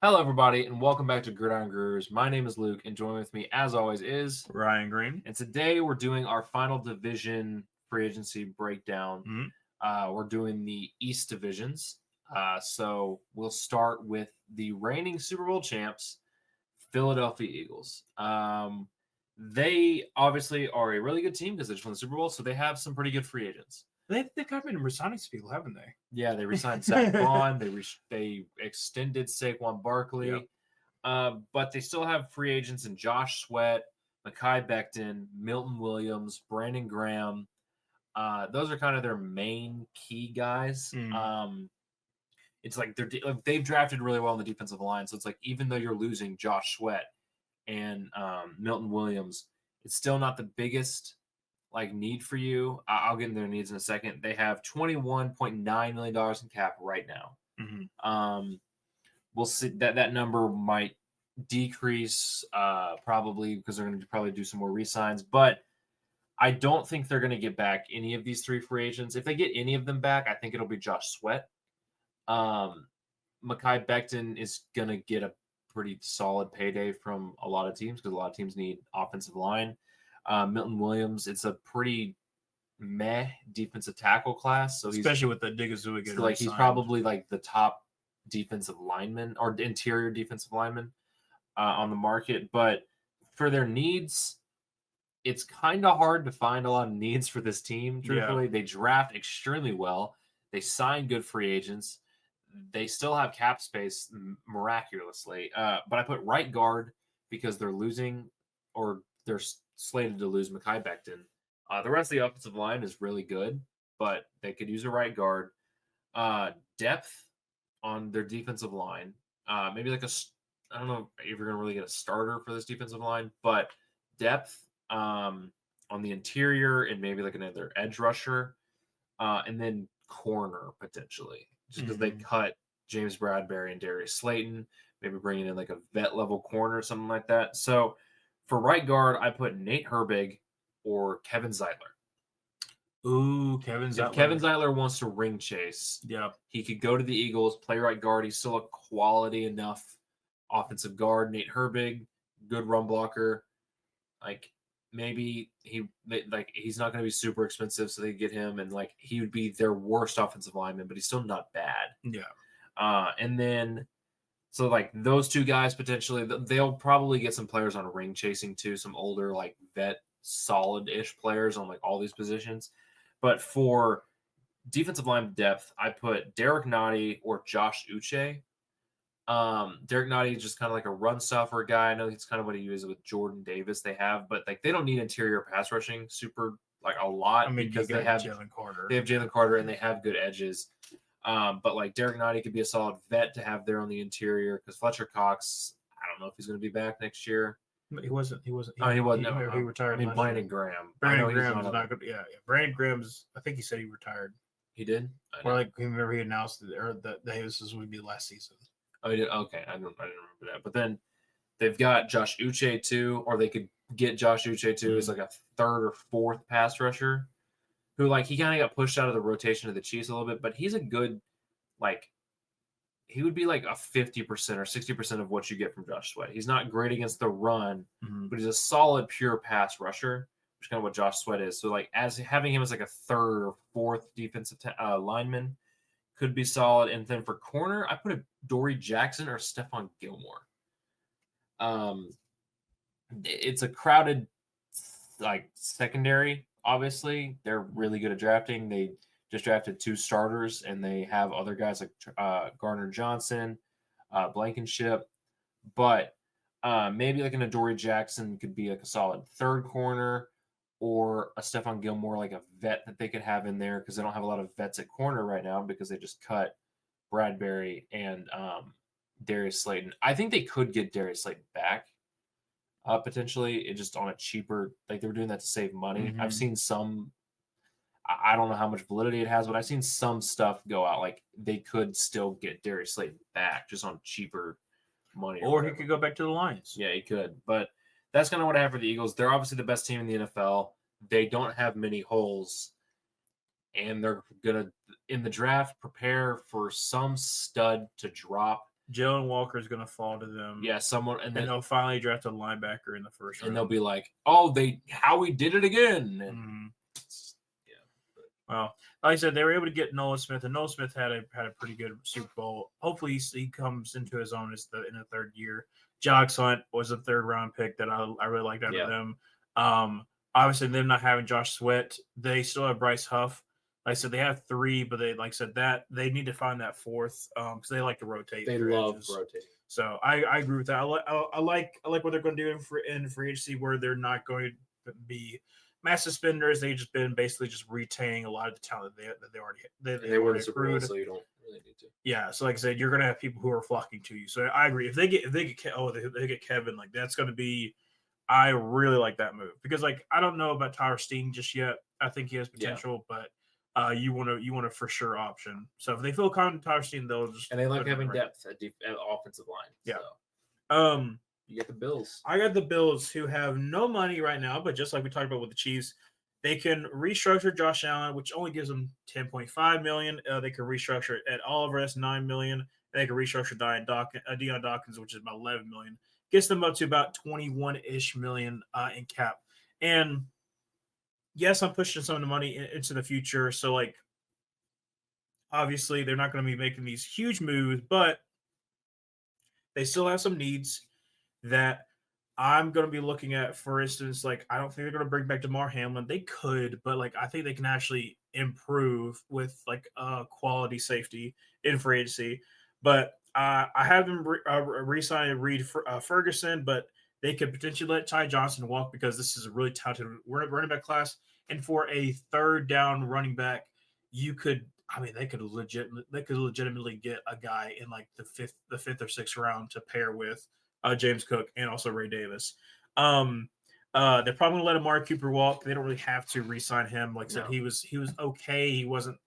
Hello, everybody, and welcome back to Gridiron Growers. My name is Luke, and joining with me, as always, is Ryan Green. and today we're doing our final division free agency breakdown. Mhm. We're doing the East divisions. So we'll start with the reigning Super Bowl champs, Philadelphia Eagles. They obviously are a really good team because they just won the Super Bowl, so they have some pretty good free agents. They've kind of been resigning some people, haven't they? Yeah, they resigned Zach Vaughn. They extended Saquon Barkley. Yep. But they still have free agents in Josh Sweat, Mekhi Becton, Milton Williams, Brandon Graham. Those are kind of their main key guys. It's like they've drafted really well on the defensive line. So it's like even though you're losing Josh Sweat and Milton Williams, it's still not the biggest like need for you. I'll get into their needs in a second. They have $21.9 million in cap right now. We'll see that number might decrease probably because they're going to probably do some more re-signs, but I don't think they're going to get back any of these three free agents. If they get any of them back, I think it'll be Josh Sweat. Mekhi Becton is going to get a pretty solid payday from a lot of teams because a lot of teams need offensive line. Milton Williams, it's a pretty meh defensive tackle class, so especially with the Digazua getting like he's re-signed. probably like the top defensive lineman or interior defensive lineman on the market. But for their needs, it's kind of hard to find a lot of needs for this team. Truthfully, they draft extremely well. They sign good free agents. They still have cap space miraculously. But I put right guard because they're losing or they're slated to lose Mekhi Becton. The rest of the offensive line is really good, but they could use a right guard. Depth on their defensive line. Maybe like I don't know if you're going to really get a starter for this defensive line, but depth on the interior and maybe like another edge rusher, and then corner potentially, just because they cut James Bradbury and Darius Slayton, maybe bringing in like a vet level corner or something like that. So for right guard, I put Nate Herbig or Kevin Zeitler. Ooh, Kevin Zeitler. If Kevin Zeitler wants to ring chase, he could go to the Eagles, play right guard. He's still a quality enough offensive guard. Nate Herbig, good run blocker. Like maybe he's not going to be super expensive, so they get him, and like he would be their worst offensive lineman, but he's still not bad. And then so like those two guys potentially, they'll probably get some players on ring chasing too, some older like vet solid-ish players on like all these positions. But for defensive line depth, I put Derek Nottie or Josh Uche. Derek Nottie is just kind of like a run stuffer guy. I know he's kind of what he is with Jordan Davis. They have, but like they don't need interior pass rushing super like a lot because they have Jalen Carter. They have Jalen Carter and they have good edges. But like Derek Nottie could be a solid vet to have there on the interior because Fletcher Cox, I don't know if he's going to be back next year. He wasn't. He wasn't. He retired. I mean, Brandon Graham. Brandon Graham's not good. Yeah. Brandon Graham's. I think he said he retired. He did. Or like remember he announced that this would be last season. Oh, he did. Okay, I didn't remember that. But then they've got Josh Uche too, or they could get Josh Uche too as like a third or fourth pass rusher, who like he kind of got pushed out of the rotation of the Chiefs a little bit, but he's a good like he would be like a 50% or 60% of what you get from Josh Sweat. He's not great against the run, but he's a solid pure pass rusher, which is kind of what Josh Sweat is. So like as having him as like a third or fourth defensive lineman could be solid. And then for corner, I put a Dory Jackson or Stephon Gilmore. It's a crowded like secondary. Obviously, they're really good at drafting. They just drafted 2 starters, and they have other guys like Gardner Johnson, Blankenship. But maybe like an Adoree Jackson could be like a solid third corner, or a Stephon Gilmore, like a vet that they could have in there because they don't have a lot of vets at corner right now because they just cut Bradbury and Darius Slayton. I think they could get Darius Slayton back potentially, it just on a cheaper. Like they were doing that to save money. I've seen some. I don't know how much validity it has, but I've seen some stuff go out like they could still get Darius Slayton back just on cheaper money. Or he could go back to the Lions. Yeah, he could. But that's kind of what I have for the Eagles. They're obviously the best team in the NFL. They don't have many holes. And they're going to, in the draft, prepare for some stud to drop. Jalen Walker is going to fall to them. Yeah, someone, and And then they'll finally draft a linebacker in the first round. and they'll be like, "Oh, Howie did it again." And Mhm. yeah, Well, like I said, they were able to get Nolan Smith, and Nolan Smith had a pretty good Super Bowl. Hopefully, he comes into his own in the third year. Jogs Hunt was a third round pick that I really liked out of them. Obviously, them not having Josh Sweat, they still have Bryce Huff. Like I said, they have three, but they like I said that they need to find that fourth because they like to rotate. they love rotating. So I agree with that. I like what they're going to do in free agency, where they're not going to be massive spenders. They've just been basically just retaining a lot of the talent that they already They were in the Super Bowl, so you don't really need to. Yeah, so like I said, you're going to have people who are flocking to you. So I agree. If they get Kevin, like that's going to be. I really like that move because like I don't know about Tyler Steen just yet. I think he has potential, but you want a for sure option. So if they feel confident in Tyler Steen, they'll just and they like having depth at offensive line. Yeah. So. You get the Bills. I got the Bills, who have no money right now, but just like we talked about with the Chiefs, they can restructure Josh Allen, which only gives them $10.5 million. They can restructure Ed Oliver, that's $9 million. And they can restructure Deion Dawkins, which is about $11 million. Gets them up to about 21-ish million in cap. And yes, I'm pushing some of the money into the future. So, like, obviously, they're not going to be making these huge moves, but they still have some needs that I'm going to be looking at. For instance, like, I don't think they're going to bring back Damar Hamlin. They could, but like, I think they can actually improve with like quality safety in free agency. But I have them re-signing Reed Ferguson, but they could potentially let Ty Johnson walk because this is a really talented running back class. And for a third down running back, you could. I mean, they could legitimately get a guy in like the fifth or sixth round to pair with James Cook and also Ray Davis. They're probably gonna let Amari Cooper walk. They don't really have to re-sign him. Like I said, he was okay. He wasn't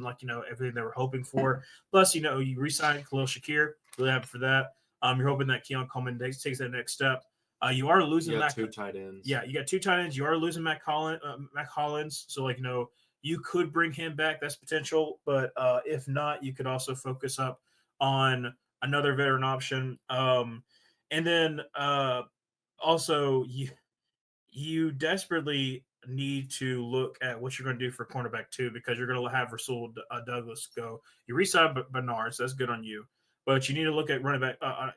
like everything they were hoping for. Plus, you re-signed Khalil Shakir. Really happy for that. You're hoping that Keon Coleman takes that next step. You are losing two tight ends. Yeah, you got two tight ends. You are losing Matt Collins. So you could bring him back. That's potential. But if not, you could also focus up on another veteran option. And then also you desperately need to look at what you're going to do for cornerback too, because you're going to have Rasul Douglas go. You re-sign Bernard, so that's good on you. But you need to look at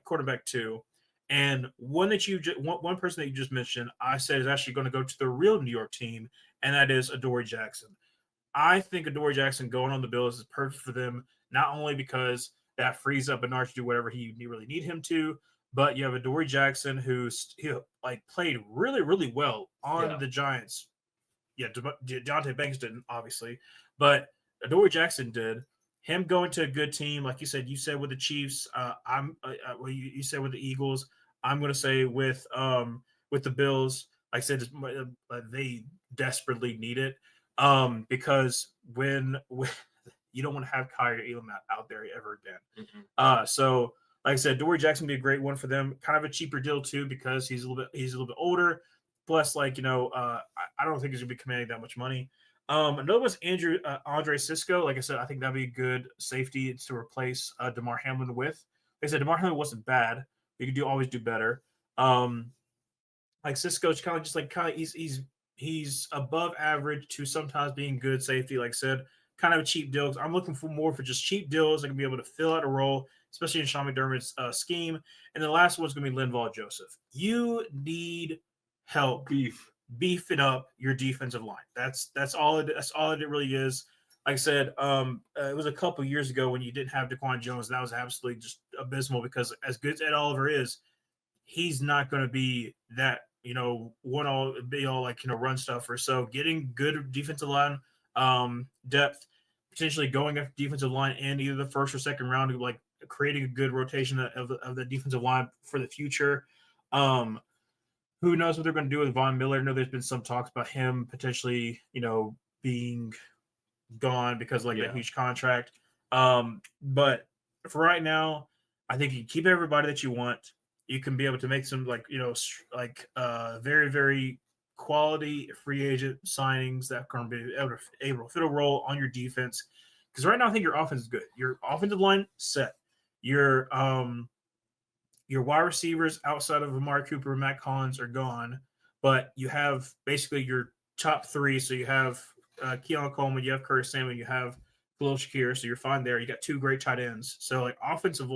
quarterback too. And one person that you just mentioned, I said is actually going to go to the real New York team, and that is Adoree Jackson. I think Adoree Jackson going on the Bills is perfect for them, not only because that frees up Bernard to do whatever he really need him to, but you have Adoree Jackson who's played really, really well on the Giants. Yeah, Deonte Banks didn't, obviously, but Adoree Jackson did. Him going to a good team, like you said with the Chiefs. You said with the Eagles. I'm going to say with the Bills. Like I said, they desperately need it because when you don't want to have Kyrie Elam out there ever again. Mm-hmm. So like I said, Adoree Jackson would be a great one for them. Kind of a cheaper deal too because he's a little bit older. Plus, I don't think he's gonna be commanding that much money. Another was Andre Cisco. Like I said, I think that'd be a good safety to replace Damar Hamlin with. Like I said, Damar Hamlin wasn't bad. You could always do better. Like Cisco's kind of he's above average to sometimes being good safety. Like I said, kind of a cheap deal. I'm looking for just cheap deals that can be able to fill out a role, especially in Sean McDermott's scheme. And the last one's going to be Linval Joseph. You need help beefing up your defensive line. That's all it really is. Like I said, it was a couple years ago when you didn't have Daquan Jones. That was absolutely just abysmal because as good as Ed Oliver is, he's not going to be that one all be all run stuffer. So getting good defensive line depth, potentially going after defensive line in either the first or second round, like creating a good rotation of the defensive line for the future. Who knows what they're going to do with Von Miller? I know there's been some talks about him potentially, being gone because that huge contract. But for right now, I think you keep everybody that you want. You can be able to make some very, very quality free agent signings that can be able to fit a role on your defense. Because right now, I think your offense is good. Your offensive line set. Your wide receivers outside of Amari Cooper and Matt Collins are gone, but you have basically your top three. So you have Keon Coleman, you have Curtis Samuel, you have Khalil Shakir. So you're fine there. You got two great tight ends. So like offensive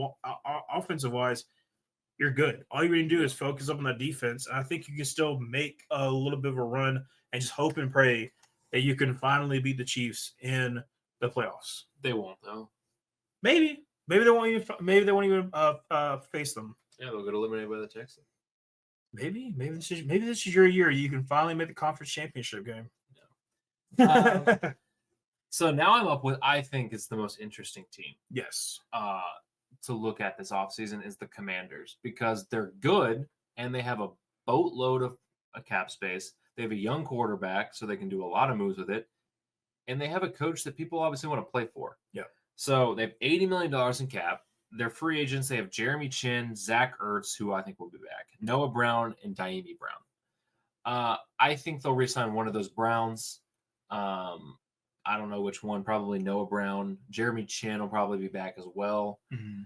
wise, you're good. All you need to do is focus up on that defense. And I think you can still make a little bit of a run and just hope and pray that you can finally beat the Chiefs in the playoffs. They won't though. Maybe they won't even. Maybe they won't even face them. Yeah, they'll get eliminated by the Texans. Maybe this is your year. You can finally make the conference championship game. No. So now I'm up with, I think it's the most interesting team Yes. to look at this offseason is the Commanders, because they're good and they have a boatload of a cap space. They have a young quarterback, so they can do a lot of moves with it. And they have a coach that people obviously want to play for. Yeah. So they have $80 million in cap. They're free agents. They have Jeremy Chin, Zach Ertz, who I think will be back, Noah Brown, and Daimi Brown. I think they'll re-sign one of those Browns. I don't know which one. Probably Noah Brown. Jeremy Chin will probably be back as well. Mm-hmm.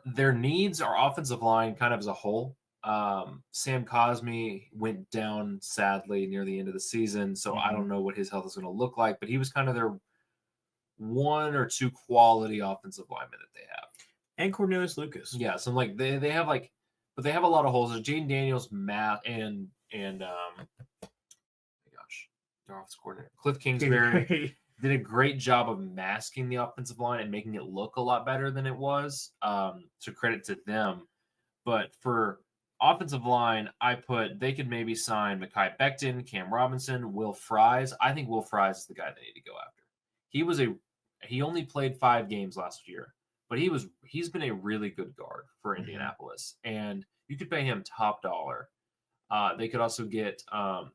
Their needs are offensive line, kind of as a whole. Sam Cosmi went down sadly near the end of the season, so I don't know what his health is going to look like. But he was kind of their one or two quality offensive linemen that they have. And Cornelius Lucas. Yeah, so like they have like, but they have a lot of holes. There's Jaden Daniels, Matt, and my gosh, their offensive coordinator Cliff Kingsbury did a great job of masking the offensive line and making it look a lot better than it was. So credit to them. But for offensive line, they could maybe sign Mekhi Becton, Cam Robinson, Will Fries. I think Will Fries is the guy they need to go after. He only played 5 games last year, but he's been a really good guard for Indianapolis, and you could pay him top dollar. They could also get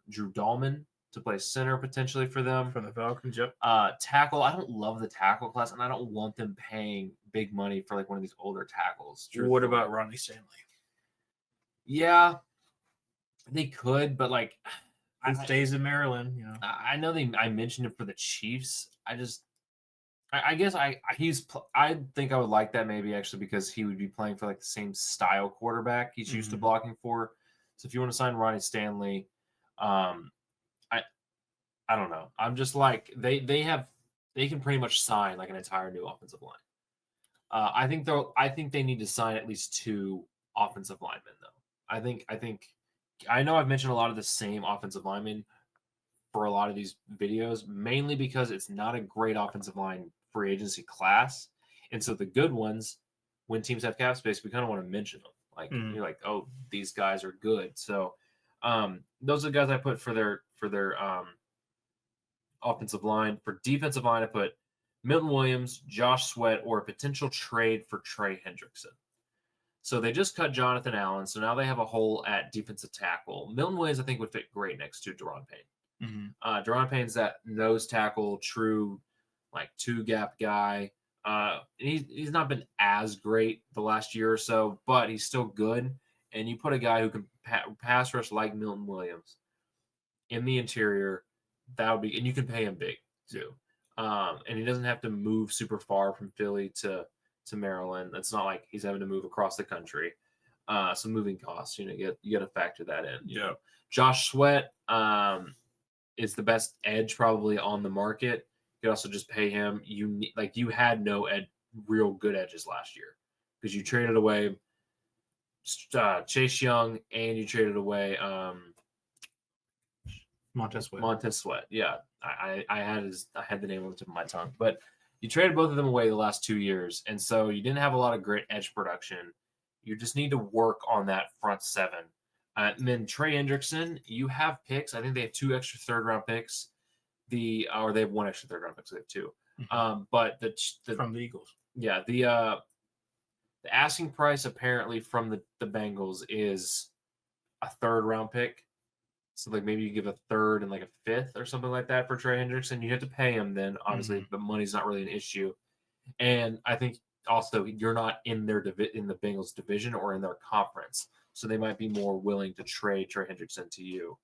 Drew Dahlman to play center potentially for them. From the Falcons, yep. Tackle, I don't love the tackle class, and I don't want them paying big money for like one of these older tackles. What about Ronnie Stanley? Yeah, they could, but like he stays in Maryland. You know, I know I mentioned it for the Chiefs. I guess I think I would like that maybe actually, because he would be playing for like the same style quarterback he's used to blocking for. So if you want to sign Ronnie Stanley, I don't know. I'm just like they can pretty much sign like an entire new offensive line. I think they need to sign at least 2 offensive linemen though. I know I've mentioned a lot of the same offensive linemen for a lot of these videos, mainly because it's not a great offensive line free agency class. And so the good ones, when teams have cap space, we kind of want to mention them. Like you're like, oh, these guys are good. So those are the guys I put for their offensive line. For defensive line, I put Milton Williams, Josh Sweat, or a potential trade for Trey Hendrickson. So they just cut Jonathan Allen, so now they have a hole at defensive tackle. Milton Williams, I think, would fit great next to Daron Payne. Daron Payne's that nose tackle, true, like 2-gap guy. And he's not been as great the last year or so, but he's still good. And you put a guy who can pass rush like Milton Williams in the interior, that would be, and you can pay him big too. And he doesn't have to move super far from Philly to Maryland. It's not like he's having to move across the country. So moving costs, you got to factor that in. You know. Josh Sweat is the best edge probably on the market. You could also just pay him. You had no real good edges last year because you traded away Chase Young and you traded away Montez Sweat. Montez Sweat. Yeah, I had the name on the tip of my tongue, but you traded both of them away the last 2 years, and so you didn't have a lot of great edge production. You just need to work on that front 7. And then Trey Hendrickson, you have picks. I think they have 2 extra 3rd-round picks. Or they have 1 extra 3rd-round pick, so they have 2. But the from the Eagles. Yeah, the asking price apparently from the Bengals is a 3rd-round pick. So like maybe you give a 3rd and like a 5th or something like that for Trey Hendrickson. You have to pay him then, obviously, but money's not really an issue. And I think also you're not in in the Bengals division or in their conference, so they might be more willing to trade Trey Hendrickson to you.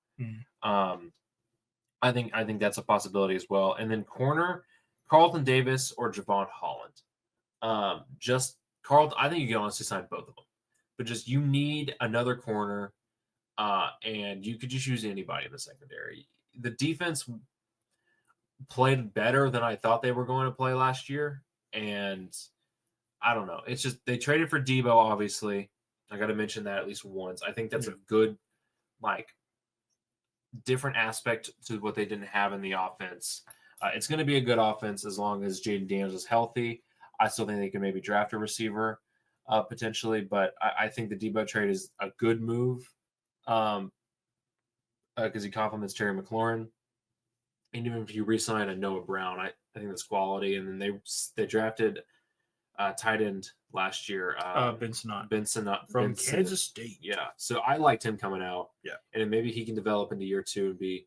I think that's a possibility as well. And then corner, Carlton Davis or Javon Holland. Just Carl, I think you can honestly sign both of them, but just you need another corner, and you could just use anybody in the secondary. The defense played better than I thought they were going to play last year, and I don't know. It's just they traded for Debo, obviously. I got to mention that at least once. I think that's a good, like, different aspect to what they didn't have in the offense. It's going to be a good offense as long as Jaden Daniels is healthy. I still think they can maybe draft a receiver potentially, but I think the Debo trade is a good move because he complements Terry McLaurin. And even if you re-sign a Noah Brown, I think that's quality. And then they drafted tight end last year, Benson from Kansas State. Yeah, so I liked him coming out. Yeah, and then maybe he can develop into year 2 and be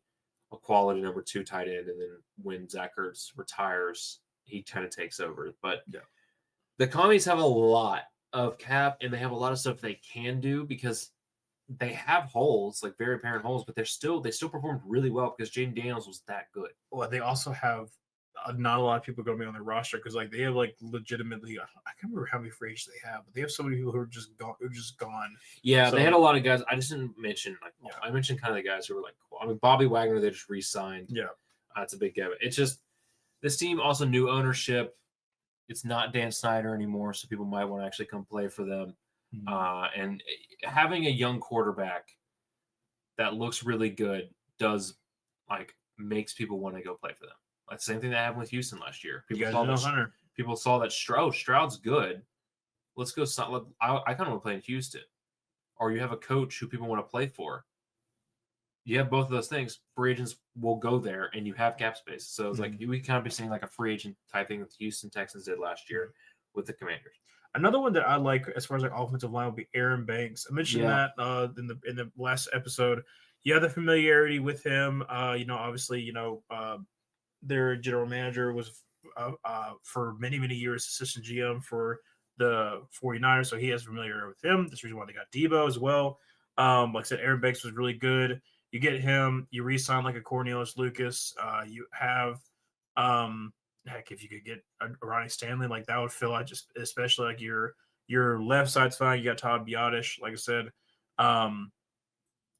a quality number 2 tight end. And then when Zach Ertz retires, he kind of takes over. But the Commies have a lot of cap, and they have a lot of stuff they can do because they have holes, like very apparent holes, but they still performed really well because Jaden Daniels was that good. Well, they also have not a lot of people going to be on their roster because like they have like legitimately I can't remember how many free agents they have, but they have so many people who are just gone. Yeah, so, they had a lot of guys. I just didn't mention I mentioned kind of the guys who were like cool. I mean, Bobby Wagner they just re-signed. Yeah, that's a big give. It's just this team also new ownership. It's not Dan Snyder anymore, so people might want to actually come play for them. And having a young quarterback that looks really good does makes people want to go play for them. Like the same thing that happened with Houston last year. People saw that Stroud's good. Let's go. I kind of want to play in Houston. Or you have a coach who people want to play for. You have both of those things. Free agents will go there, and you have cap space. So it's like we kind of be seeing like a free agent type thing that the Houston Texans did last year with the Commanders. Another one that I like as far as like offensive line would be Aaron Banks. I mentioned that in the last episode. You have the familiarity with him. Obviously, their general manager was for many, many years assistant GM for the 49ers, so he has familiarity with him. That's the reason why they got Debo as well. Like I said, Aaron Banks was really good. You get him, you re-sign like a Cornelius Lucas. You have heck, if you could get a Ronnie Stanley, like that would fill out just especially like your left side's fine. You got Todd Biotish, like I said.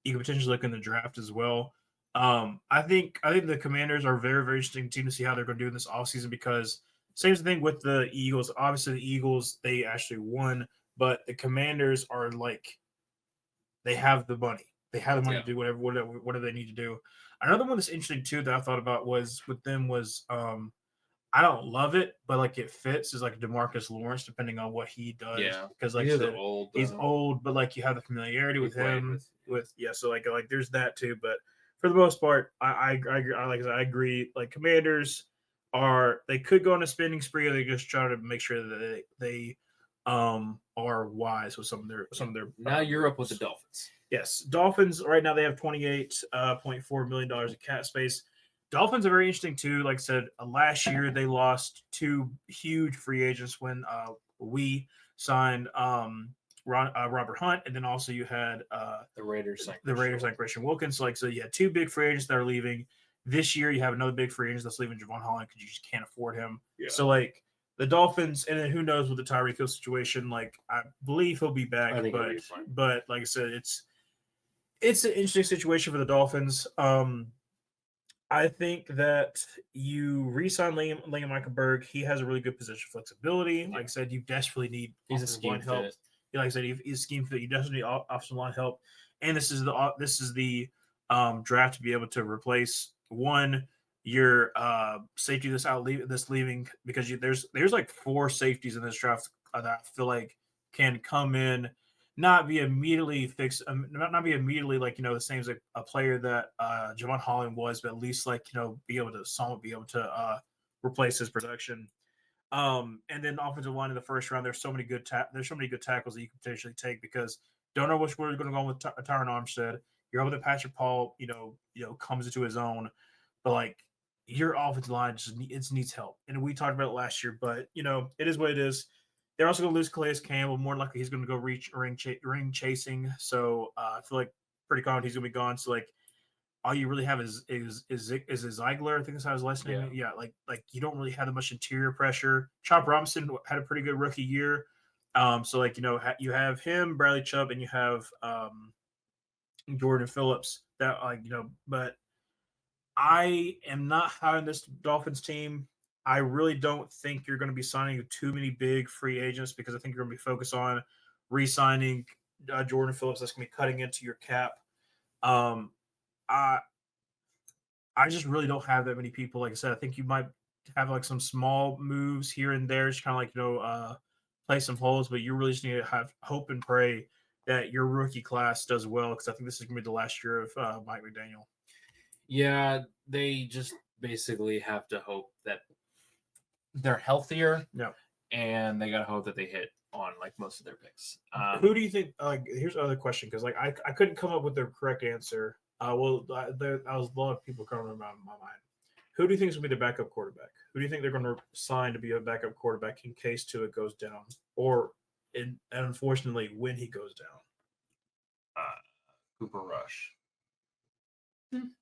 You could potentially look in the draft as well. I think the Commanders are a very, very interesting team to see how they're going to do in this offseason because same thing with the Eagles. Obviously, the Eagles, they actually won, but the Commanders are like they have the money. They have the money to do whatever they need to do. Another one that's interesting too that I thought about was with them was I don't love it, but like it fits is like DeMarcus Lawrence, depending on what he does. Yeah, because like he's old, but like you have the familiarity with him. So like there's that too. But for the most part, I agree. Like Commanders they could go on a spending spree, or they just try to make sure that they are wise with some of their. Now you're up with the Dolphins. Yes, Dolphins right now they have $28.4 million in cap space. Dolphins are very interesting too. Like I said, last year they lost 2 huge free agents when we signed Robert Hunt, and then also you had the Raiders like Christian Wilkins. So you had 2 big free agents that are leaving. This year you have another big free agent that's leaving, Javon Holland, because you just can't afford him. Yeah. So like the Dolphins, and then who knows with the Tyreek Hill situation? Like I believe he'll be back, but like I said, it's an interesting situation for the Dolphins. I think that you re-sign Liam Eichenberg. He has a really good position flexibility. Like I said, you desperately need offensive line help. Like I said, he's a scheme fit. You desperately need offensive line help. And this is the draft to be able to replace your safety that's leaving because there's like 4 safeties in this draft that I feel like can come in. Not be immediately fixed, not be immediately like the same as a player that Javon Holland was, but at least like be able to replace his production. And then offensive line in the first round, there's so many good tackles that you can potentially take because don't know which way you're going to go with Tyron Armstead. You're over that Patrick Paul, comes into his own, but like your offensive line just needs help, and we talked about it last year. But it is what it is. They're also going to lose Calais Campbell. More likely, he's going to go ring chasing. So I feel like pretty confident he's going to be gone. So like, all you really have is Ziegler. I think that's how his last name. Yeah, like you don't really have that much interior pressure. Chop Robinson had a pretty good rookie year. So like you have him, Bradley Chubb, and you have Jordan Phillips. That but I am not high on this Dolphins team. I really don't think you're going to be signing too many big free agents because I think you're going to be focused on re-signing Jordan Phillips. That's going to be cutting into your cap. Um, I I just really don't have that many people. Like I said, I think you might have like some small moves here and there, just kind of like play some holes. But you really just need to have hope and pray that your rookie class does well because I think this is going to be the last year of Mike McDaniel. Yeah, they just basically have to hope that they're healthier. Yeah. And they got to hope that they hit on like most of their picks. Who do you think? Here's another question because like I couldn't come up with the correct answer. There was a lot of people coming around my mind. Who do you think is going to be the backup quarterback? Who do you think they're going to sign to be a backup quarterback in case Tua goes down, or unfortunately when he goes down? Cooper Rush.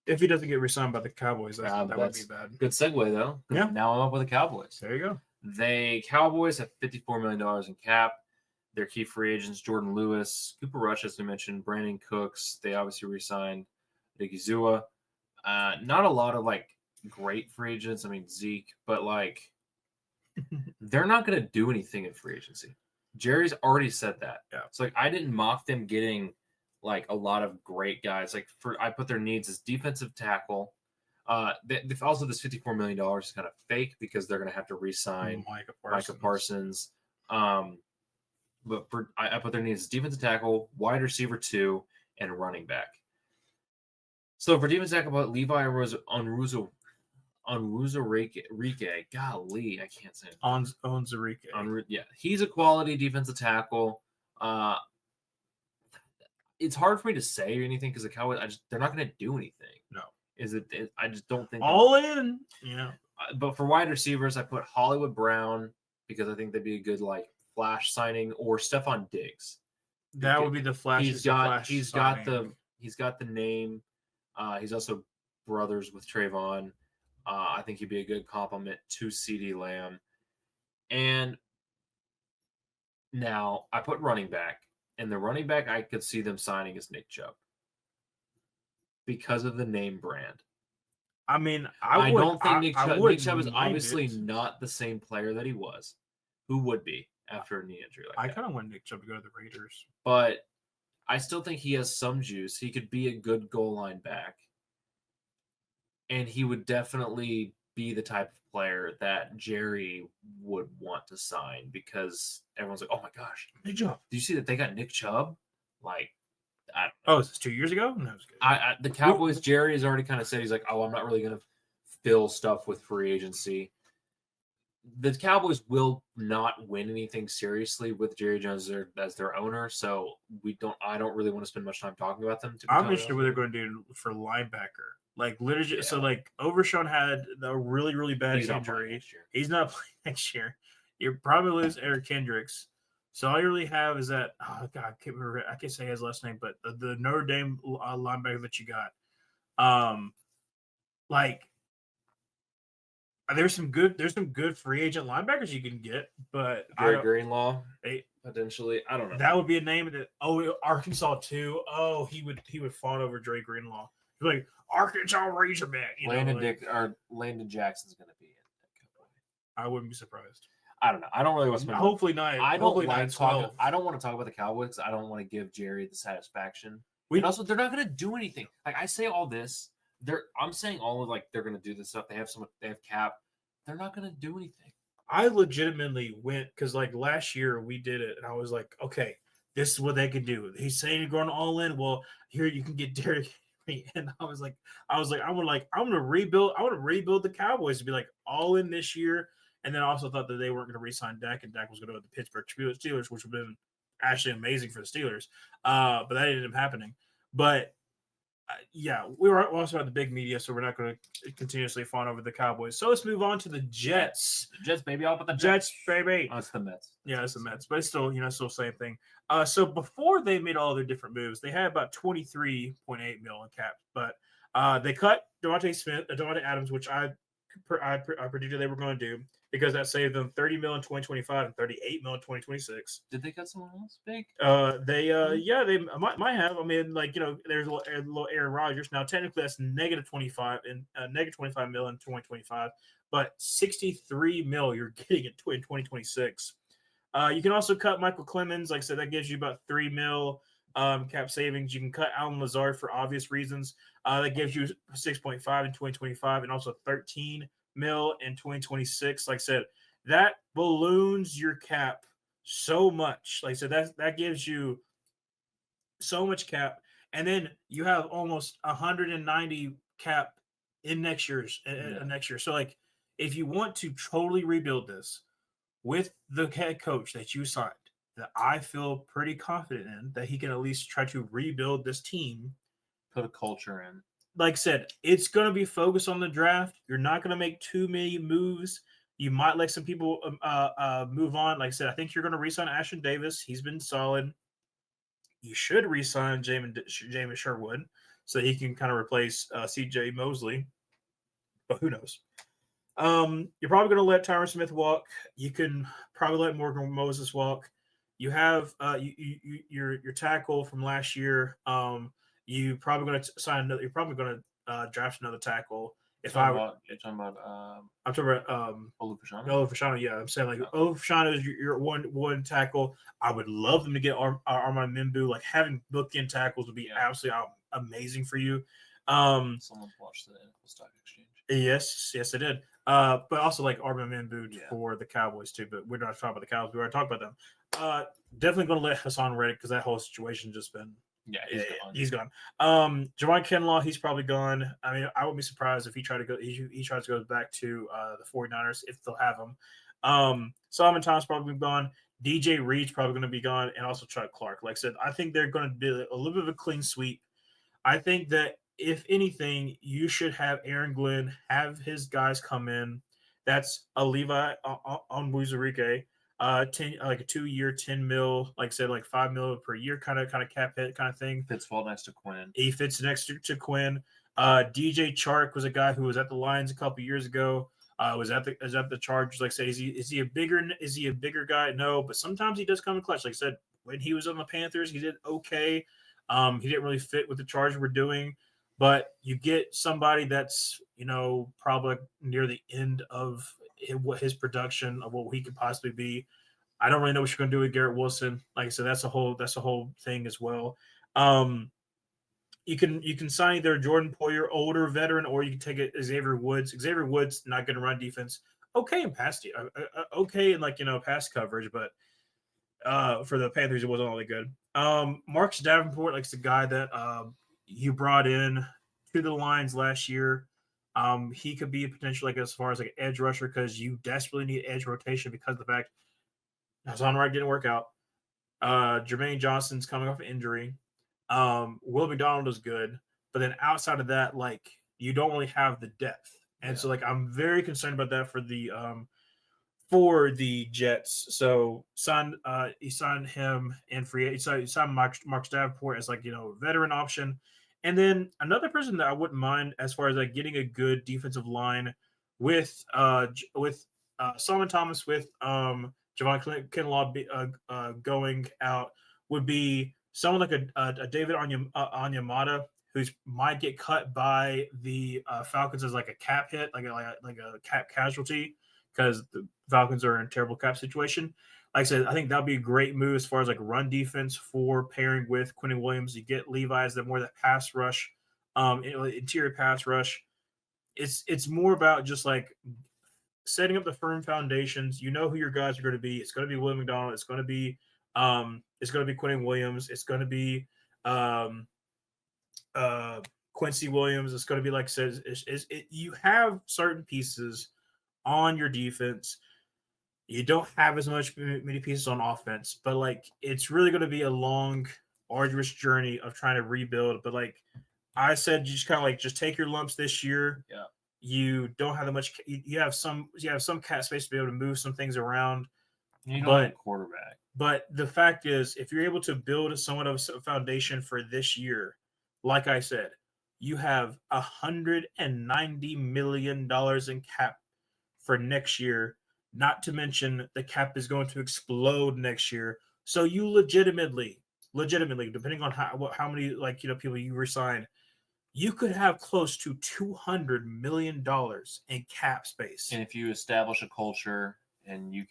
If he doesn't get re-signed by the Cowboys, that would be bad. Good segue though. Yeah. Now I'm up with the Cowboys. There you go. The Cowboys have $54 million in cap. Their key free agents, Jordan Lewis, Cooper Rush, as we mentioned, Brandon Cooks. They obviously re-signed Zua. Not a lot of like great free agents. I mean Zeke, but like they're not going to do anything in free agency. Jerry's already said that. Yeah. So like I didn't mock them getting like a lot of great guys. Like I put their needs as defensive tackle. Also, this $54 million is kind of fake because they're going to have to re-sign Micah Parsons. But I put their needs as defensive tackle, wide receiver 2, and running back. So for defensive tackle, about Levi Onwuzurike. Golly, I can't say it. Onwuzurike. Yeah, he's a quality defensive tackle. It's hard for me to say anything because the Cowboys, they're not going to do anything. No. I just don't think all in. Yeah. But for wide receivers, I put Hollywood Brown because I think they'd be a good like flash signing, or Stephon Diggs. That would be the flash. He's got the name. He's also brothers with Trayvon. I think he'd be a good compliment to CeeDee Lamb. And now I put running back, and the running back I could see them signing is Nick Chubb because of the name brand. I mean, I don't think Nick Chubb is obviously not the same player that he was. Who would be after a knee injury like that? I kind of want Nick Chubb to go to the Raiders. But I still think he has some juice. He could be a good goal line back. And he would definitely be the type of player that Jerry would want to sign because everyone's like, oh my gosh, Nick Chubb. Did you see that they got Nick Chubb? Like, is this 2 years ago? No, it was good. The Cowboys, Jerry has already kind of said, he's like, oh, I'm not really going to fill stuff with free agency. The Cowboys will not win anything seriously with Jerry Jones as their owner, so I don't really want to spend much time talking about them. I'm interested what they're going to do for linebacker. Like literally, yeah. So like Overshown had a really, really bad injury. He's not playing next year. You're probably lose Eric Kendricks. So all you really have is that I can't say his last name, but the Notre Dame linebacker that you got. Like there's some good free agent linebackers you can get, but Gary Greenlaw potentially. I don't know. That would be a name that Arkansas too. Oh, he would fawn over Dre Greenlaw. He's like Arkansas Razorback. Landon Jackson's going to be in that. I wouldn't be surprised. I don't know. I don't really want to spend. Hopefully not. I don't want to talk about the Cowboys because I don't want to give Jerry the satisfaction. And also, they're not going to do anything. Like I say all this, I'm saying all of like they're going to do this stuff. They have cap. They're not going to do anything. I legitimately went because like last year we did it, and I was like, okay, this is what they can do. He's saying you're going all in. Well, here you can get Derrick. And I was like, I'm gonna rebuild. I want to rebuild the Cowboys to be like all in this year. And then I also thought that they weren't going to re-sign Dak, and Dak was going to go to the Pittsburgh Steelers, which would have been actually amazing for the Steelers. But that ended up happening. But yeah, we were also at the big media, so we're not going to continuously fawn over the Cowboys. So let's move on to the Jets. The Jets, baby. I'll put the Jets, baby. Oh, it's the Mets. Yeah, it's the Mets, but it's still, still same thing. So before they made all their different moves, they had about $23.8 million in cap, but they cut Devontae Adams, which I predicted they were going to do. because that saved them 30 mil in 2025 and 38 mil in 2026. Did they cut someone else big? They might have. I mean, like, there's a little Aaron Rodgers. Now, technically, that's negative 25 and negative 25 mil in 2025, but 63 mil you're getting in 2026. You can also cut Michael Clemens. Like I said, that gives you about 3 mil cap savings. You can cut Alan Lazard for obvious reasons. That gives you 6.5 in 2025 and also 13 mil in 2026. Like I said, that balloons your cap so much. Like I said, that gives you so much cap, and then you have almost 190 cap in next year. So, like, if you want to totally rebuild this with the head coach that you signed, that I feel pretty confident in, that he can at least try to rebuild this team. Put a culture in. Like I said, it's going to be focused on the draft. You're not going to make too many moves. You might let some people move on. Like I said, I think you're going to re-sign Ashton Davis. He's been solid. You should re-sign James Sherwood so he can kind of replace C.J. Mosley. But who knows? You're probably going to let Tyron Smith walk. You can probably let Morgan Moses walk. You have your tackle from last year. You're probably going to sign another. You're probably going to draft another tackle. You're talking about I'm talking about Olu Fashanu? Fashanu, yeah. I'm saying, like, Olu Fashanu is your one tackle. I would love them to get Armand Mimbu. Like, having bookend tackles would be absolutely amazing for you. Someone watched the NFL Stock Exchange. Yes, I did. But also, like, Armand Mimbu for the Cowboys too. But we're not talking about the Cowboys. We already talked about them. Definitely going to let Hassan Reddick, because that whole situation just been. Yeah, he's gone. Javon Kinlaw, he's probably gone. I mean, I wouldn't be surprised if he tried to go. He tries to go back to the 49ers if they'll have him. Solomon Thomas probably gone. DJ Reed's probably going to be gone, and also Chuck Clark. Like I said, I think they're going to do a little bit of a clean sweep. I think that if anything, you should have Aaron Glenn have his guys come in. That's a Levi on Buzarike. 10, like a 2-year, 10 mil, like I said, like 5 mil per year kind of cap hit kind of thing. Fits well next to Quinn. He fits next to Quinn. DJ Chark was a guy who was at the Lions a couple years ago. Was at the Chargers. Like I say, is he a bigger guy? No, but sometimes he does come in clutch. Like I said, when he was on the Panthers, he did okay. He didn't really fit what the Chargers were doing. But you get somebody that's, probably near the end of his production of what he could possibly be. I don't really know what you're going to do with Garrett Wilson. Like I said, that's a whole thing as well. You can sign either Jordan Poyer, older veteran, or you can take it Xavier Woods. Xavier Woods not going to run defense. Okay in pass, okay in pass coverage, but for the Panthers it wasn't all that good. Marcus Davenport, like the guy that you brought in to the Lions last year. He could be a potential, like, as far as like an edge rusher, because you desperately need edge rotation because of the fact Hassan Wright didn't work out. Jermaine Johnson's coming off an injury. Will McDonald is good, but then outside of that, like, you don't really have the depth, and so, like, I'm very concerned about that for the Jets. So he signed him and he signed Marcus Davenport as, like, veteran option. And then another person that I wouldn't mind as far as, like, getting a good defensive line with Solomon Thomas, with Javon Kinlaw going out, would be someone like a David Onyemata, who might get cut by the Falcons as, like, a cap hit, like a cap casualty, because the Falcons are in a terrible cap situation. Like I said, I think that'd be a great move as far as, like, run defense for pairing with Quinnen Williams. You get Levi as more that pass rush, interior pass rush. It's more about just, like, setting up the firm foundations. You know who your guys are going to be. It's going to be Will McDonald. It's going to be Quinnen Williams. It's going to be Quincy Williams. It's going to be, like I said, you have certain pieces on your defense. You don't have as many pieces on offense, but, like, it's really going to be a long, arduous journey of trying to rebuild. But, like I said, you just kind of, like, just take your lumps this year. Yeah. You don't have that much. You have some cap space to be able to move some things around. You don't have a quarterback. But the fact is, if you're able to build somewhat of a foundation for this year, like I said, you have $190 million in cap for next year. Not to mention the cap is going to explode next year. So you legitimately, depending on how many people you resign, you could have close to $200 million in cap space. And if you establish a culture and you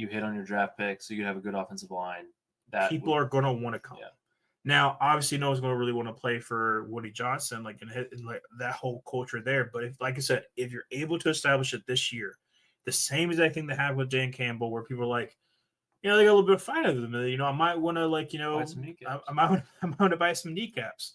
hit on your draft picks, so you could have a good offensive line. That people are going to want to come. Yeah. Now, obviously, no one's going to really want to play for Woody Johnson, like that whole culture there. But like I said, if you're able to establish it this year, the same exact thing they have with Jane Campbell, where people are like, they got a little bit of fight of them. I might want to I might want to buy some kneecaps.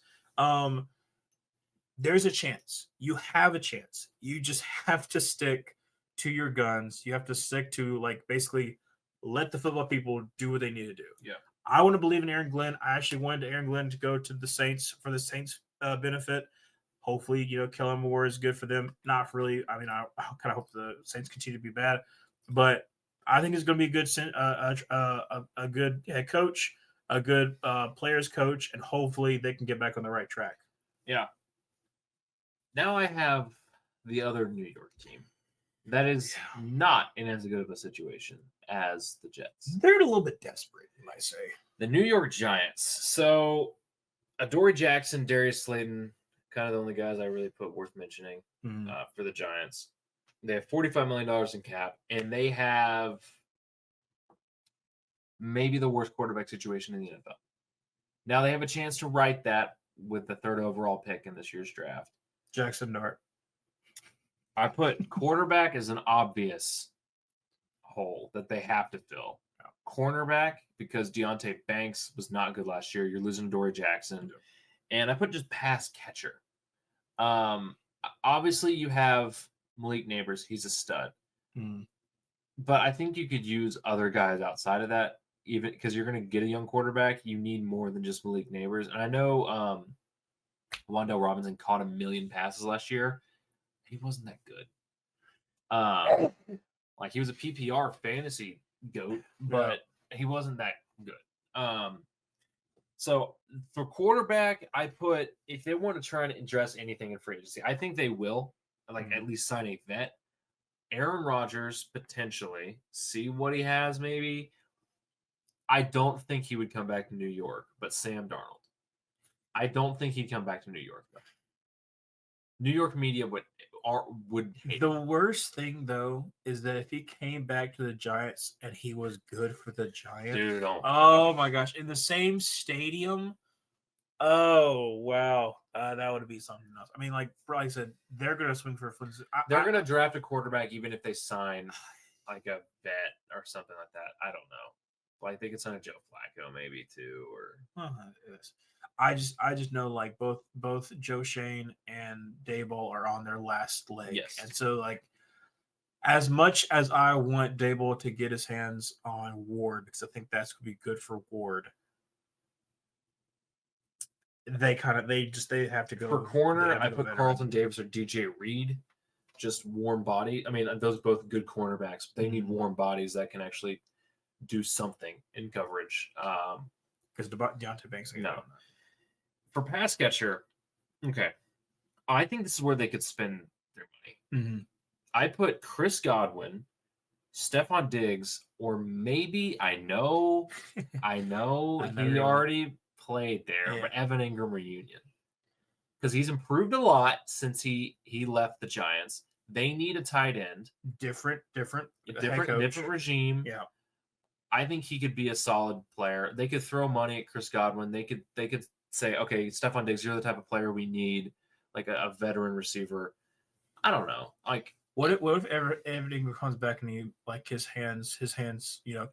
There's a chance. You have a chance. You just have to stick to your guns. You have to stick to basically let the football people do what they need to do. Yeah. I want to believe in Aaron Glenn. I actually wanted Aaron Glenn to go to the Saints for the Saints' benefit. Hopefully, Kellen Moore is good for them. Not really. I mean, I kind of hope the Saints continue to be bad, but I think it's going to be a good head coach, a good players coach, and hopefully they can get back on the right track. Yeah. Now I have the other New York team that is not in as good of a situation as the Jets. They're a little bit desperate, you might say. The New York Giants. So, Adoree Jackson, Darius Slayton, kind of the only guys I really put worth mentioning for the Giants. They have $45 million in cap, and they have maybe the worst quarterback situation in the NFL. Now they have a chance to right that with the 3rd overall pick in this year's draft. Jackson Dart. I put quarterback as an obvious hole that they have to fill. Cornerback, because Deonte Banks was not good last year. You're losing Adoree Jackson. And I put just pass catcher. Obviously, you have Malik Neighbors. He's a stud. But I think you could use other guys outside of that, even because you're going to get a young quarterback. You need more than just Malik Neighbors. And I know Wan'Dale Robinson caught 1 million passes last year. He wasn't that good. He was a PPR fantasy goat, but he wasn't that good. So for quarterback, I put, if they want to try and address anything in free agency, I think they will, at least sign a vet. Aaron Rodgers, potentially, see what he has maybe. I don't think he would come back to New York, but Sam Darnold. I don't think he'd come back to New York, though. New York media would hate the him. worst thing, though, is that if he came back to the Giants and he was good for the Giants, dude, oh my gosh, in the same stadium, oh wow, that would be something else. I mean, like I said, they're gonna swing for they're gonna draft a quarterback even if they sign a vet or something like that. I don't know. They could sign a Joe Flacco maybe too, or I just know both Joe Shane and Daboll are on their last leg. Yes. And so as much as I want Daboll to get his hands on Ward, because I think that's going to be good for Ward, they have to go for corner. I put Carlton Davis or DJ Reed, just warm body. I mean, those are both good cornerbacks, but they need warm bodies that can actually do something in coverage. Because Deonte Banks ain't no. For pass catcher, okay, I think this is where they could spend their money. I put Chris Godwin, Stephon Diggs, or maybe I know he already played there, but Evan Ingram reunion, because he's improved a lot since he left the Giants. They need a tight end, different regime. Yeah. I think he could be a solid player. They could throw money at Chris Godwin. They could say, okay, Stephon Diggs, you're the type of player we need, a veteran receiver. I don't know. What if Evan Ingram comes back and he his hands,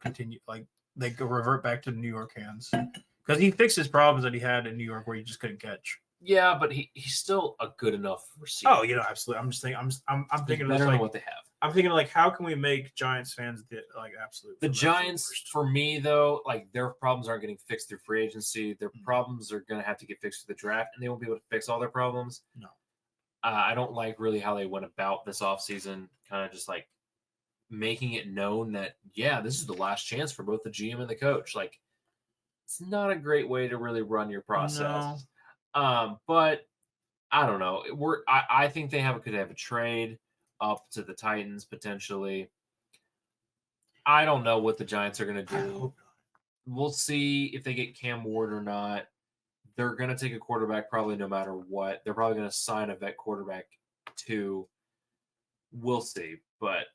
continue they go revert back to New York hands, because he fixed his problems that he had in New York where he just couldn't catch. Yeah, but he's still a good enough receiver. Oh, absolutely. I'm just thinking. I'm thinking better than what they have. I'm thinking how can we make Giants fans absolute? The Giants, for me though, their problems aren't getting fixed through free agency. Their problems are going to have to get fixed through the draft, and they won't be able to fix all their problems. No. I don't like really how they went about this offseason, kind of just making it known that, this is the last chance for both the GM and the coach. It's not a great way to really run your process. No. But I don't know. I think they could have a trade. up to the Titans potentially. I don't know what the Giants are going to I do. hope We'll see if they get Cam Ward or not. They're going to take a quarterback probably no matter what. They're probably going to sign a vet quarterback too. We'll see. But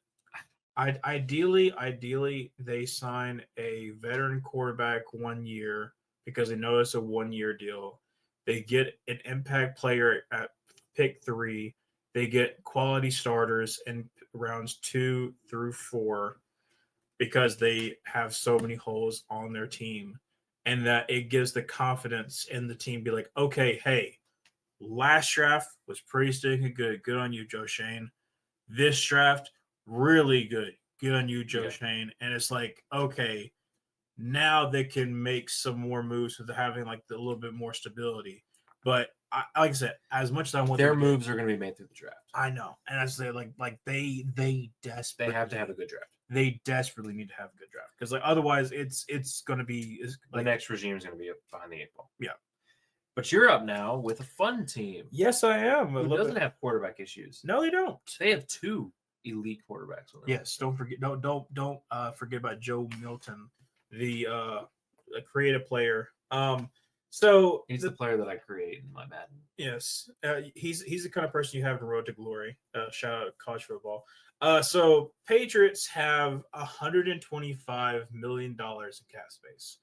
ideally, they sign a veteran quarterback 1 year because they know it's a 1 year deal. They get an impact player at pick 3. They get quality starters in rounds 2 through 4 because they have so many holes on their team, and that it gives the confidence in the team. Be like, okay, hey, last draft was pretty stinking good. Good on you, Joe Shane. This draft, really good. Good on you, Joe Shane. And it's like, okay, now they can make some more moves with having like a little bit more stability. But like I said, as much as I want their moves are going to be made through the draft. I know, and as they they desperately They have to have a good draft. They desperately need to have a good draft because like otherwise it's going to be the next regime is going to be behind the 8 ball. Yeah. But you're up now with a fun team. Yes, I am. Who doesn't have quarterback issues? No, they don't. They have 2 elite quarterbacks. Yes, don't forget. Don't forget about Joe Milton, the creative player. So he's the player that I create in my Madden. Yes, he's the kind of person you have in Road to Glory. Shout out college football. So Patriots have $125 million in cap space,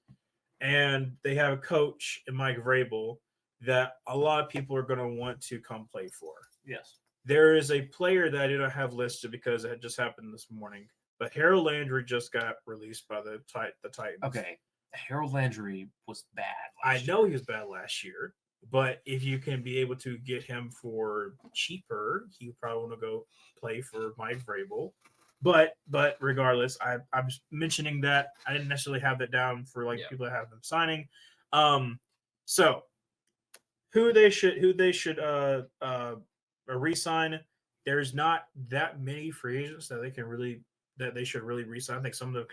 and they have a coach in Mike Vrabel that a lot of people are going to want to come play for. Yes. There is a player that I did not have listed because it had just happened this morning, but Harold Landry just got released by the Titans. Okay. Harold Landry was bad. I know he was bad last year, but if you can be able to get him for cheaper, he would probably want to go play for Mike Vrabel. But regardless, I'm mentioning that I didn't necessarily have that down for people that have them signing. So who they should re-sign. There's not that many free agents that they should really re-sign. I think some of them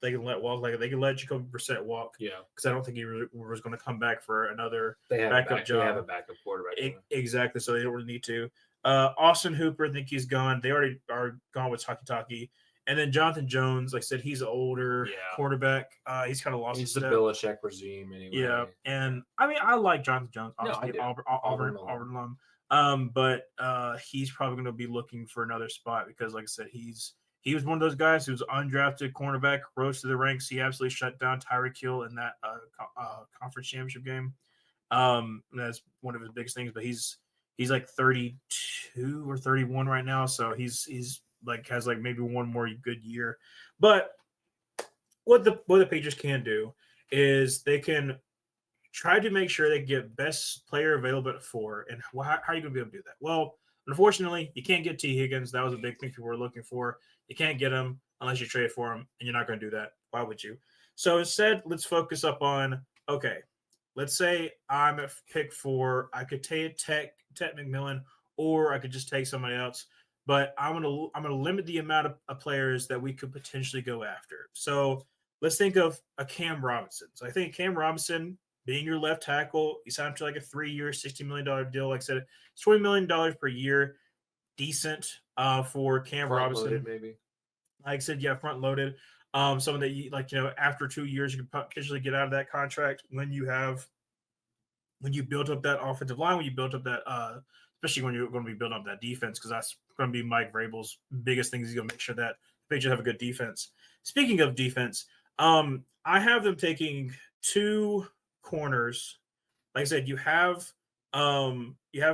they can let walk. Like they can let Jacoby Brissett walk. Yeah, because I don't think he really was going to come back for another backup job. They have a backup quarterback. Exactly, so they don't really need to. Austin Hooper, I think he's gone. They already are gone with Taki. And then Jonathan Jones, like I said, he's an older quarterback. He's kind of lost. He's the Belichick regime anyway. Yeah, and I mean I like Jonathan Jones. Obviously, Auburn alum. But he's probably going to be looking for another spot because, like I said, he was one of those guys who was undrafted cornerback, rose to the ranks. He absolutely shut down Tyreek Hill in that conference championship game. That's one of his biggest things. But he's like 32 or 31 right now, so he's like has like maybe one more good year. But what the Patriots can do is they can try to make sure they get best player available at 4. And how are you going to be able to do that? Well, unfortunately, you can't get T. Higgins. That was a big thing people were looking for. You can't get him unless you trade for him, and you're not going to do that. Why would you? So instead, let's focus up on, okay, let's say I'm at pick 4. I could take Ted McMillan, or I could just take somebody else. But I'm gonna limit the amount of players that we could potentially go after. So let's think of a Cam Robinson. So I think Cam Robinson, being your left tackle, he signed to like a 3-year, $60 million deal. Like I said, it's $20 million per year. Decent for Cam Robinson. Loaded, maybe. Like I said, yeah, front loaded. Someone that after 2 years, you can potentially get out of that contract when you built up that offensive line, when you built up that, especially when you're going to be building up that defense, because that's going to be Mike Vrabel's biggest thing. He's going to make sure that the Patriots have a good defense. Speaking of defense, I have them taking 2 corners. Like I said, you have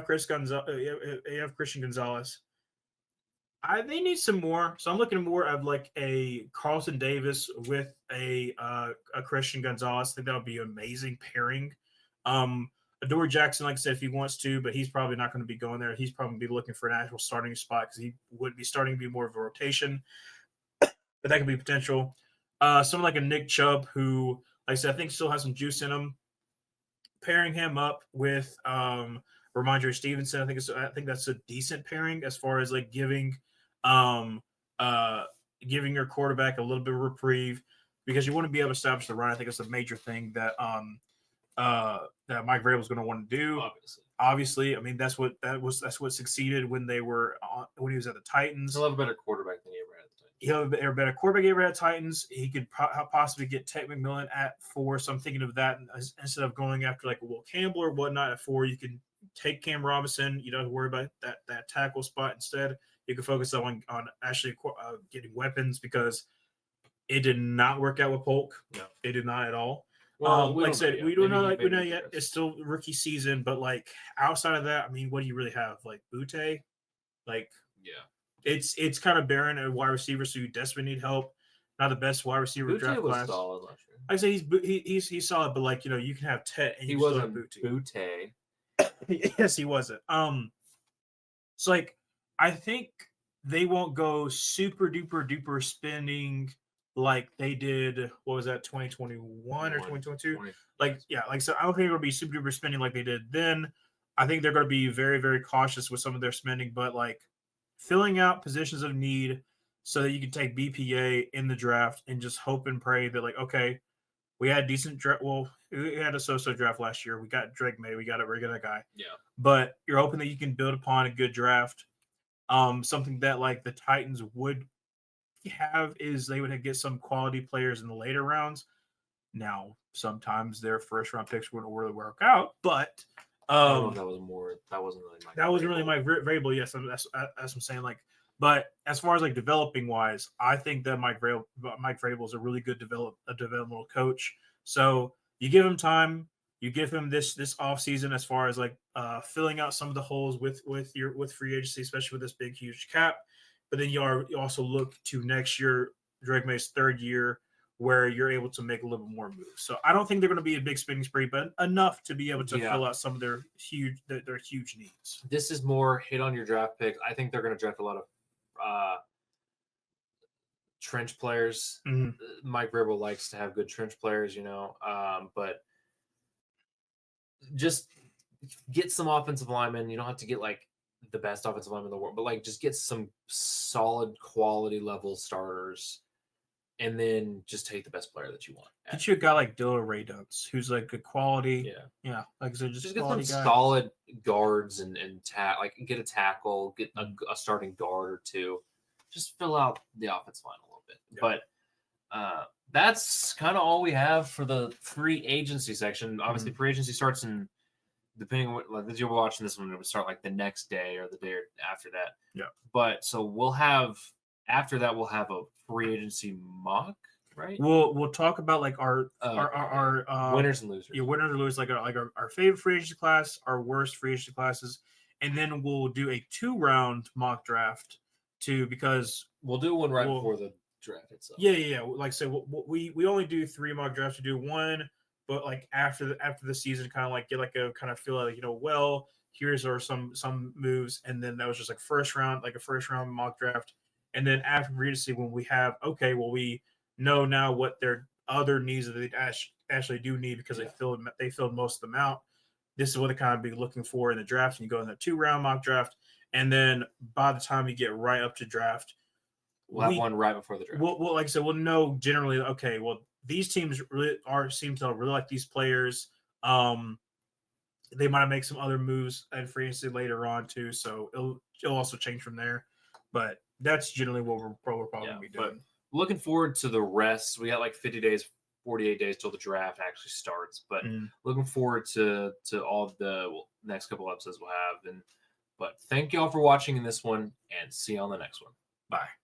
Christian Gonzalez. They need some more, so I'm looking more of like a Carlton Davis with a Christian Gonzalez. I think that would be an amazing pairing. Adoree Jackson, like I said, if he wants to, but he's probably not going to be going there. He's probably be looking for an actual starting spot because he would be starting to be more of a rotation. But that could be potential. Someone like a Nick Chubb, who, like I said, I think still has some juice in him. Pairing him up with Ramondre Stevenson, I think that's a decent pairing as far as like giving your quarterback a little bit of reprieve, because you want to be able to establish the run. I think it's a major thing that that Mike Vrabel's going to want to do. Obviously. Obviously, I mean that's what succeeded when they were when he was at the Titans. He'll have a better quarterback than he ever had at the Titans. He'll have a better quarterback ever at Titans. He could possibly get Ted McMillan at 4. So I'm thinking of that instead of going after like Will Campbell or whatnot at 4. You can take Cam Robinson. You don't have to worry about that tackle spot. Instead, you can focus on actually getting weapons because it did not work out with Polk. No. It did not at all. Well, like I said, we don't know. Like we know maybe yet. It's still rookie season, but like outside of that, I mean, what do you really have? Like Butte, like yeah, it's kind of barren at wide receiver, so you desperately need help. Not the best wide receiver Butte draft was class. solid last year. I say he's solid, but like you can have Tet and He you still wasn't have Butte. Butte. Yes, he wasn't. So like I think they won't go super duper spending like they did. What was that, 2021 or 2022? Like yeah, like so I don't think it'll be super duper spending like they did then. I think they're going to be very very cautious with some of their spending, but like filling out positions of need so that you can take BPA in the draft and just hope and pray that like okay, we had decent draft. Well, we had a so-so draft last year. We got Drake May. We got a regular guy. Yeah. But you're hoping that you can build upon a good draft. Something that like the Titans would have is they would get some quality players in the later rounds. Now, sometimes their first round picks wouldn't really work out, but I don't know if that was more. That wasn't really my. that wasn't really my variable. Yes, that's what I'm saying. Like, but as far as like developing wise, I think that Mike Vrabel is a really good developmental coach. So you give him time, you give him this off season as far as like filling out some of the holes with free agency, especially with this big huge cap. But then you also look to next year, Drake May's 3rd year, where you're able to make a little bit more moves. So I don't think they're going to be a big spending spree, but enough to be able to fill out some of their huge needs. This is more hit on your draft picks. I think they're going to draft a lot of trench players. Mm-hmm. Mike Vrabel likes to have good trench players, but just get some offensive linemen. You don't have to get like the best offensive lineman in the world, but like just get some solid quality level starters. And then just take the best player that you want. Get you a guy like Dylan Raydunks, who's like a quality. Yeah. Like I said, just get some guy. Solid guards and like get a tackle, get a starting guard or 2. Just fill out the offensive line a little bit. Yeah. But that's kind of all we have for the free agency section. Obviously, free agency starts in, depending on what, like as you're watching this one, it would start like the next day or the day after that. Yeah. But so after that, we'll have a free agency mock, right? We'll talk about like our winners and losers. Yeah, winners and losers, like our favorite free agency class, our worst free agency classes, and then we'll do a 2-round mock draft too, because we'll do one before the draft itself. Yeah. Like I said, we only do 3 mock drafts. We do one, but like after the season, kind of like get like a kind of feel like here's some moves, and then that was just like a first round mock draft. And then after free agency, when we have, we know now what their other needs that they actually do need because they filled most of them out. This is what they kind of be looking for in the draft. And you go in the 2-round mock draft. And then by the time you get right up to draft, we'll have one right before the draft. Well, like I said, we'll know generally, these teams really seem to really like these players. They might make some other moves at free agency later on too. So it'll also change from there. But that's generally what we're probably be doing. But looking forward to the rest. We got like 50 days, 48 days till the draft actually starts. But looking forward to all the next couple episodes we'll have. But thank y'all for watching in this one, and see you on the next one. Bye.